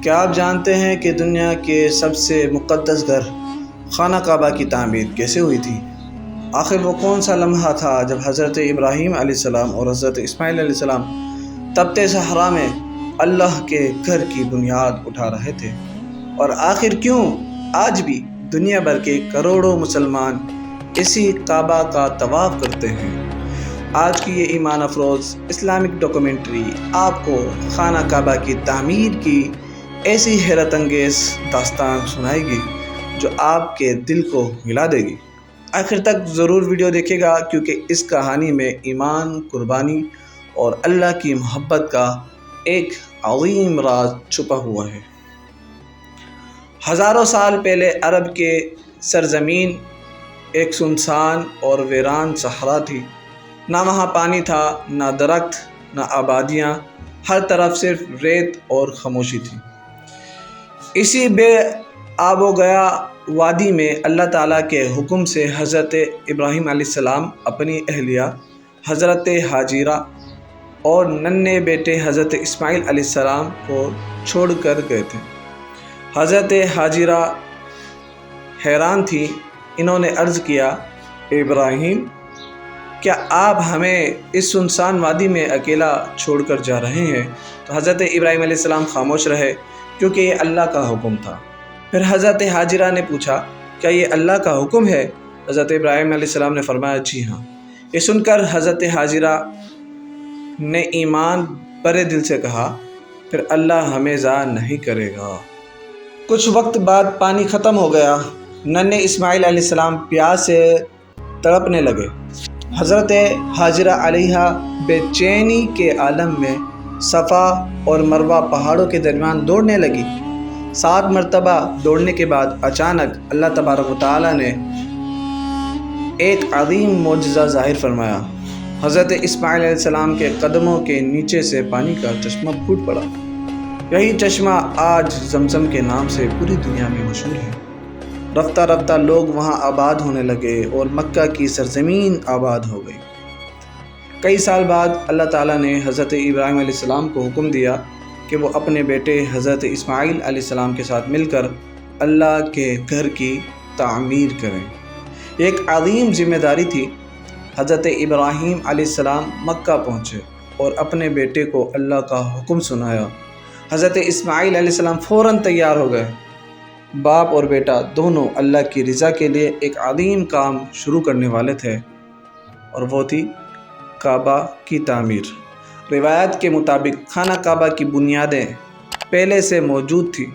کیا آپ جانتے ہیں کہ دنیا کے سب سے مقدس گھر خانہ کعبہ کی تعمیر کیسے ہوئی تھی؟ آخر وہ کون سا لمحہ تھا جب حضرت ابراہیم علیہ السلام اور حضرت اسماعیل علیہ السلام تپت صحرا میں اللہ کے گھر کی بنیاد اٹھا رہے تھے؟ اور آخر کیوں آج بھی دنیا بھر کے کروڑوں مسلمان اسی کعبہ کا طواف کرتے ہیں؟ آج کی یہ ایمان افروز اسلامک ڈاکومنٹری آپ کو خانہ کعبہ کی تعمیر کی ایسی حیرت انگیز داستان سنائے گی جو آپ کے دل کو ہلا دے گی۔ آخر تک ضرور ویڈیو دیکھے گا کیونکہ اس کہانی میں ایمان، قربانی اور اللہ کی محبت کا ایک عظیم راز چھپا ہوا ہے۔ ہزاروں سال پہلے عرب کے سرزمین ایک سنسان اور ویران صحرا تھی۔ نہ وہاں پانی تھا، نہ درخت، نہ آبادیاں، ہر طرف صرف ریت اور خاموشی تھی۔ اسی بے آب و گیا وادی میں اللہ تعالیٰ کے حکم سے حضرت ابراہیم علیہ السلام اپنی اہلیہ حضرت ہاجرہ اور ننھے بیٹے حضرت اسماعیل علیہ السلام کو چھوڑ کر گئے تھے۔ حضرت ہاجرہ حیران تھی۔ انہوں نے عرض کیا، ابراہیم، کیا آپ ہمیں اس سنسان وادی میں اکیلا چھوڑ کر جا رہے ہیں؟ تو حضرت ابراہیم علیہ السلام خاموش رہے کیونکہ یہ اللہ کا حکم تھا۔ پھر حضرت ہاجرہ نے پوچھا، کیا یہ اللہ کا حکم ہے؟ حضرت ابراہیم علیہ السلام نے فرمایا، جی ہاں۔ یہ سن کر حضرت ہاجرہ نے ایمان بھرے دل سے کہا، پھر اللہ ہمیں ضائع نہیں کرے گا۔ کچھ وقت بعد پانی ختم ہو گیا۔ ننھے اسماعیل علیہ السلام پیاس سے تڑپنے لگے۔ حضرت ہاجرہ علیہ بے چینی کے عالم میں صفا اور مروہ پہاڑوں کے درمیان دوڑنے لگی۔ 7 مرتبہ دوڑنے کے بعد اچانک اللہ تبارک و تعالیٰ نے ایک عظیم معجزہ ظاہر فرمایا۔ حضرت اسماعیل علیہ السلام کے قدموں کے نیچے سے پانی کا چشمہ پھوٹ پڑا۔ یہی چشمہ آج زمزم کے نام سے پوری دنیا میں مشہور ہے۔ رفتہ رفتہ لوگ وہاں آباد ہونے لگے اور مکہ کی سرزمین آباد ہو گئی۔ کئی سال بعد اللہ تعالیٰ نے حضرت ابراہیم علیہ السلام کو حکم دیا کہ وہ اپنے بیٹے حضرت اسماعیل علیہ السلام کے ساتھ مل کر اللہ کے گھر کی تعمیر کریں۔ یہ ایک عظیم ذمہ داری تھی۔ حضرت ابراہیم علیہ السلام مکہ پہنچے اور اپنے بیٹے کو اللہ کا حکم سنایا۔ حضرت اسماعیل علیہ السلام فوراً تیار ہو گئے۔ باپ اور بیٹا دونوں اللہ کی رضا کے لیے ایک عظیم کام شروع کرنے والے تھے، اور وہ تھی کعبہ کی تعمیر۔ روایت کے مطابق خانہ کعبہ کی بنیادیں پہلے سے موجود تھیں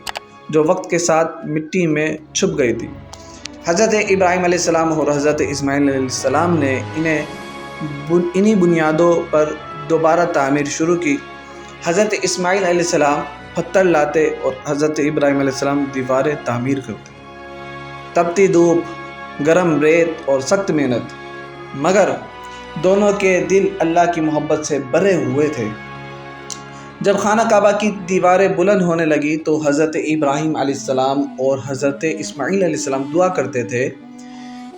جو وقت کے ساتھ مٹی میں چھپ گئی تھی۔ حضرت ابراہیم علیہ السلام اور حضرت اسماعیل علیہ السلام نے انہی بنیادوں پر دوبارہ تعمیر شروع کی۔ حضرت اسماعیل علیہ السلام پتھر لاتے اور حضرت ابراہیم علیہ السلام دیواریں تعمیر کرتے۔ تپتی دھوپ، گرم ریت اور سخت محنت، مگر دونوں کے دل اللہ کی محبت سے بھرے ہوئے تھے۔ جب خانہ کعبہ کی دیواریں بلند ہونے لگی تو حضرت ابراہیم علیہ السلام اور حضرت اسماعیل علیہ السلام دعا کرتے تھے،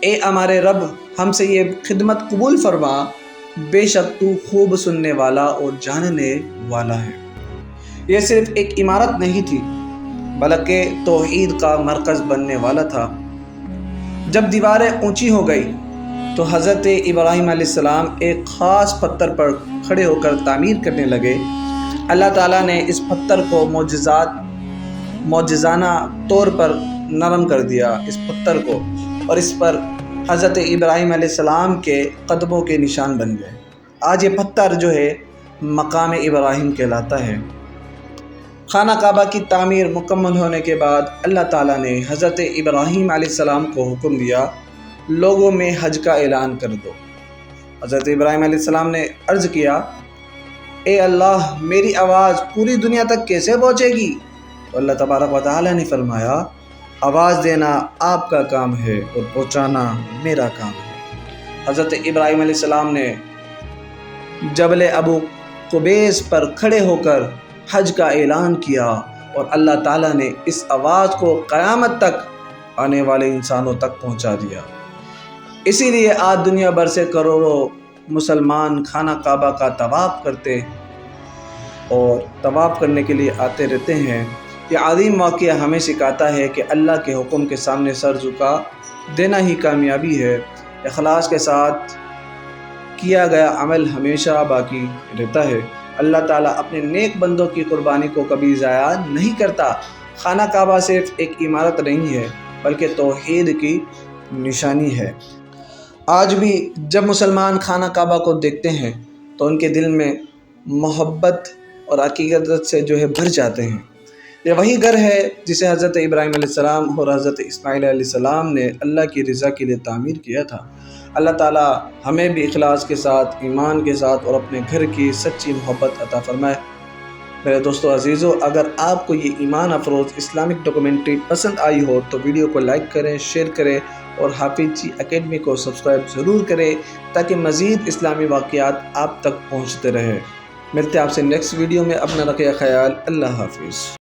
اے ہمارے رب، ہم سے یہ خدمت قبول فرما، بے شک تو خوب سننے والا اور جاننے والا ہے۔ یہ صرف ایک عمارت نہیں تھی بلکہ توحید کا مرکز بننے والا تھا۔ جب دیواریں اونچی ہو گئی تو حضرت ابراہیم علیہ السلام ایک خاص پتھر پر کھڑے ہو کر تعمیر کرنے لگے۔ اللہ تعالیٰ نے اس پتھر کو معجزانہ طور پر نرم کر دیا، اس پتھر کو، اور اس پر حضرت ابراہیم علیہ السلام کے قدموں کے نشان بن گئے۔ آج یہ پتھر جو ہے مقام ابراہیم کہلاتا ہے۔ خانہ کعبہ کی تعمیر مکمل ہونے کے بعد اللہ تعالیٰ نے حضرت ابراہیم علیہ السلام کو حکم دیا، لوگوں میں حج کا اعلان کر دو۔ حضرت ابراہیم علیہ السلام نے عرض کیا، اے اللہ، میری آواز پوری دنیا تک کیسے پہنچے گی؟ تو اللہ تبارک و تعالیٰ نے فرمایا، آواز دینا آپ کا کام ہے اور پہنچانا میرا کام ہے۔ حضرت ابراہیم علیہ السلام نے جبل ابو قبیس پر کھڑے ہو کر حج کا اعلان کیا، اور اللہ تعالیٰ نے اس آواز کو قیامت تک آنے والے انسانوں تک پہنچا دیا۔ اسی لیے آج دنیا بھر سے کروڑوں مسلمان خانہ کعبہ کا طواف کرتے اور طواف کرنے کے لیے آتے رہتے ہیں۔ یہ عظیم واقعہ ہمیں سکھاتا ہے کہ اللہ کے حکم کے سامنے سر جھکا دینا ہی کامیابی ہے۔ اخلاص کے ساتھ کیا گیا عمل ہمیشہ باقی رہتا ہے۔ اللہ تعالیٰ اپنے نیک بندوں کی قربانی کو کبھی ضائع نہیں کرتا۔ خانہ کعبہ صرف ایک عمارت نہیں ہے بلکہ توحید کی نشانی ہے۔ آج بھی جب مسلمان خانہ کعبہ کو دیکھتے ہیں تو ان کے دل میں محبت اور عقیدت سے بھر جاتے ہیں۔ یہ وہی گھر ہے جسے حضرت ابراہیم علیہ السلام اور حضرت اسماعیل علیہ السلام نے اللہ کی رضا کے لیے تعمیر کیا تھا۔ اللہ تعالیٰ ہمیں بھی اخلاص کے ساتھ، ایمان کے ساتھ اور اپنے گھر کی سچی محبت عطا فرمائے۔ میرے دوستو عزیزو، اگر آپ کو یہ ایمان افروز اسلامک ڈاکومنٹری پسند آئی ہو تو ویڈیو کو لائک کریں، شیئر کریں اور حافظ جی اکیڈمی کو سبسکرائب ضرور کریں تاکہ مزید اسلامی واقعات آپ تک پہنچتے رہیں۔ ملتے ہیں آپ سے نیکسٹ ویڈیو میں۔ اپنا رکھیں خیال۔ اللہ حافظ۔